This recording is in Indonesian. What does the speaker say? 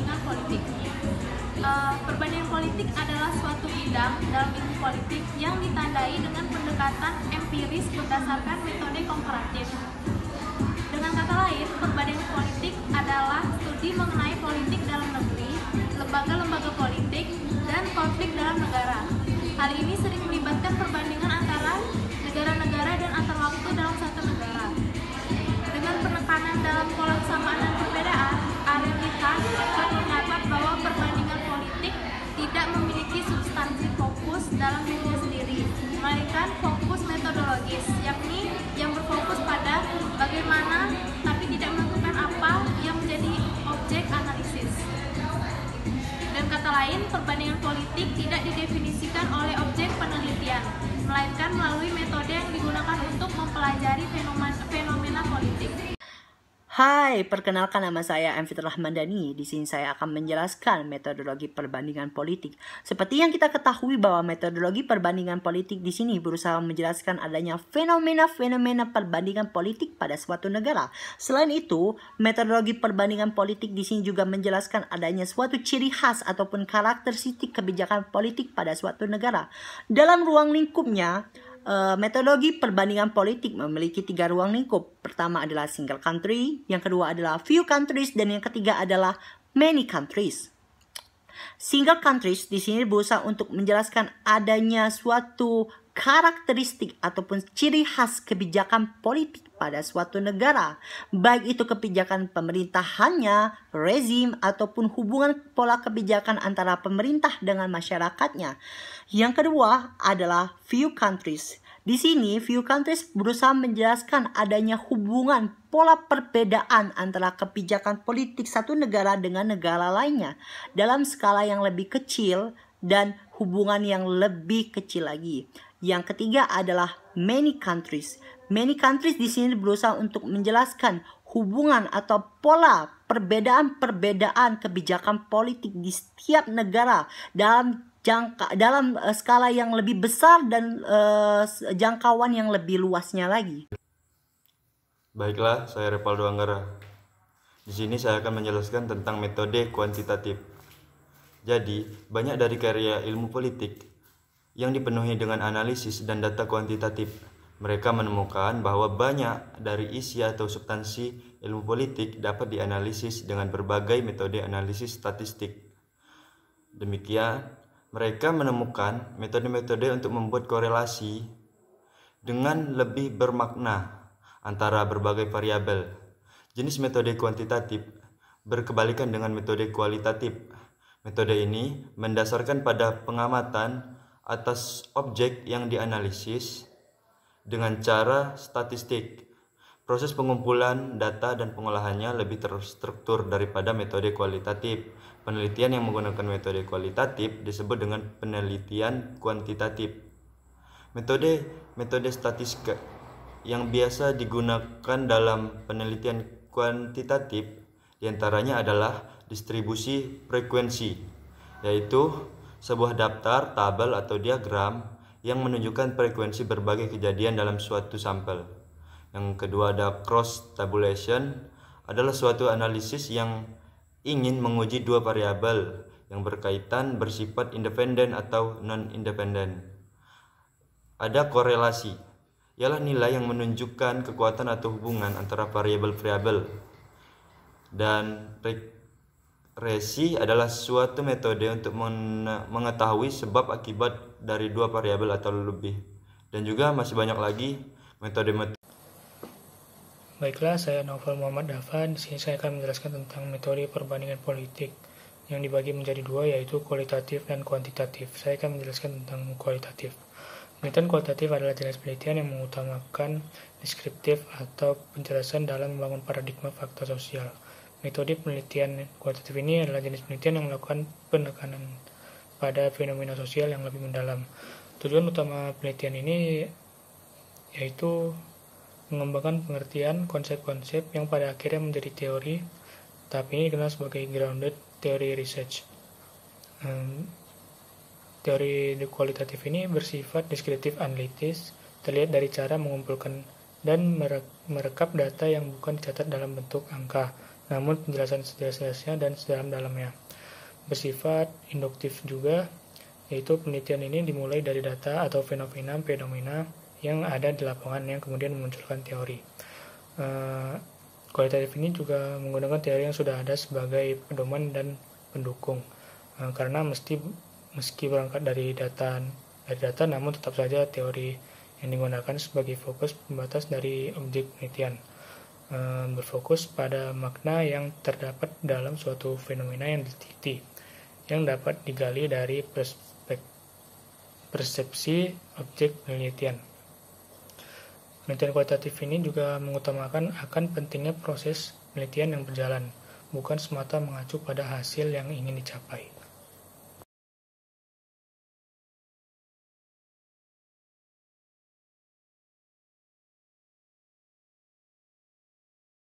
perbandingan politik. Perbandingan politik adalah suatu bidang dalam ilmu politik yang ditandai dengan pendekatan empiris berdasarkan metode komparatif. Dengan kata lain, perbandingan politik adalah studi mengenai politik dalam negeri, lembaga-lembaga politik, dan konflik dalam negara. Hal ini sering melibatkan perbandingan antara negara-negara dan antar waktu dalam satu negara. Dengan penekanan dalam pola kesamaan dan perbedaan, Arelihan dapat mendapat bahwa perbandingan politik tidak memiliki substansi fokus dalam dirinya sendiri, melainkan fokus metodologis, yakni yang berfokus pada bagaimana tapi tidak menentukan apa yang menjadi objek analisis. Dengan kata lain, perbandingan politik tidak didefinisikan oleh objek penelitian, melainkan melalui metode yang digunakan untuk mempelajari fenomena politik. Hai, perkenalkan nama saya Amfitur Rahmandani. Di sini saya akan menjelaskan metodologi perbandingan politik. Seperti yang kita ketahui bahwa metodologi perbandingan politik di sini berusaha menjelaskan adanya fenomena-fenomena perbandingan politik pada suatu negara. Selain itu, metodologi perbandingan politik di sini juga menjelaskan adanya suatu ciri khas ataupun karakteristik kebijakan politik pada suatu negara. Dalam ruang lingkupnya, metodologi perbandingan politik memiliki 3 ruang lingkup. Pertama adalah single country, yang kedua adalah few countries, dan yang ketiga adalah many countries. Single countries di sini berusaha untuk menjelaskan adanya suatu karakteristik ataupun ciri khas kebijakan politik pada suatu negara, baik itu kebijakan pemerintahannya, rezim, ataupun hubungan pola kebijakan antara pemerintah dengan masyarakatnya. Yang kedua adalah few countries. Di sini, few countries berusaha menjelaskan adanya hubungan pola perbedaan antara kebijakan politik satu negara dengan negara lainnya dalam skala yang lebih kecil dan hubungan yang lebih kecil lagi. Yang ketiga adalah many countries. Many countries di sini berusaha untuk menjelaskan hubungan atau pola perbedaan kebijakan politik di setiap negara dalam skala yang lebih besar dan jangkauan yang lebih luasnya lagi. Baiklah, saya Repaldo Anggara. Di sini saya akan menjelaskan tentang metode kuantitatif. Jadi, banyak dari karya ilmu politik yang dipenuhi dengan analisis dan data kuantitatif. Mereka menemukan bahwa banyak dari isi atau substansi ilmu politik dapat dianalisis dengan berbagai metode analisis statistik. Demikian, mereka menemukan metode-metode untuk membuat korelasi dengan lebih bermakna antara berbagai variabel. Jenis metode kuantitatif berkebalikan dengan metode kualitatif. Metode ini mendasarkan pada pengamatan atas objek yang dianalisis dengan cara statistik. Proses pengumpulan data dan pengolahannya lebih terstruktur daripada metode kualitatif. Penelitian yang menggunakan metode kualitatif disebut dengan penelitian kuantitatif. Metode statistik yang biasa digunakan dalam penelitian kuantitatif diantaranya adalah distribusi frekuensi, yaitu sebuah daftar, tabel, atau diagram yang menunjukkan frekuensi berbagai kejadian dalam suatu sampel. Yang kedua ada cross tabulation, adalah suatu analisis yang ingin menguji dua variabel yang berkaitan bersifat independen atau non-independen. Ada korelasi, ialah nilai yang menunjukkan kekuatan atau hubungan antara variabel-variabel. Dan regresi adalah suatu metode untuk mengetahui sebab akibat dari dua variabel atau lebih. Dan juga masih banyak lagi metode-metode. Baiklah, saya Novel Muhammad Dafan. Di sini saya akan menjelaskan tentang metode perbandingan politik yang dibagi menjadi dua, yaitu kualitatif dan kuantitatif. Saya akan menjelaskan tentang kualitatif. Penelitian kualitatif adalah jenis penelitian yang mengutamakan deskriptif atau penjelasan dalam membangun paradigma fakta sosial. Metode penelitian kualitatif ini adalah jenis penelitian yang melakukan penekanan pada fenomena sosial yang lebih mendalam. Tujuan utama penelitian ini yaitu mengembangkan pengertian konsep-konsep yang pada akhirnya menjadi teori, tapi ini dikenal sebagai grounded theory research. Teori kualitatif ini bersifat deskriptif analitis, terlihat dari cara mengumpulkan dan merekap data yang bukan dicatat dalam bentuk angka, namun penjelasan sejelas-jelasnya dan sedalam-dalamnya. Bersifat induktif juga, yaitu penelitian ini dimulai dari data atau fenomena yang ada di lapangan yang kemudian memunculkan teori. Kualitatif ini juga menggunakan teori yang sudah ada sebagai pedoman dan pendukung, karena meski berangkat dari data, namun tetap saja teori yang digunakan sebagai fokus pembatas dari objek penelitian, berfokus pada makna yang terdapat dalam suatu fenomena yang diteliti, yang dapat digali dari persepsi objek penelitian. Penelitian kualitatif ini juga mengutamakan akan pentingnya proses penelitian yang berjalan, bukan semata mengacu pada hasil yang ingin dicapai.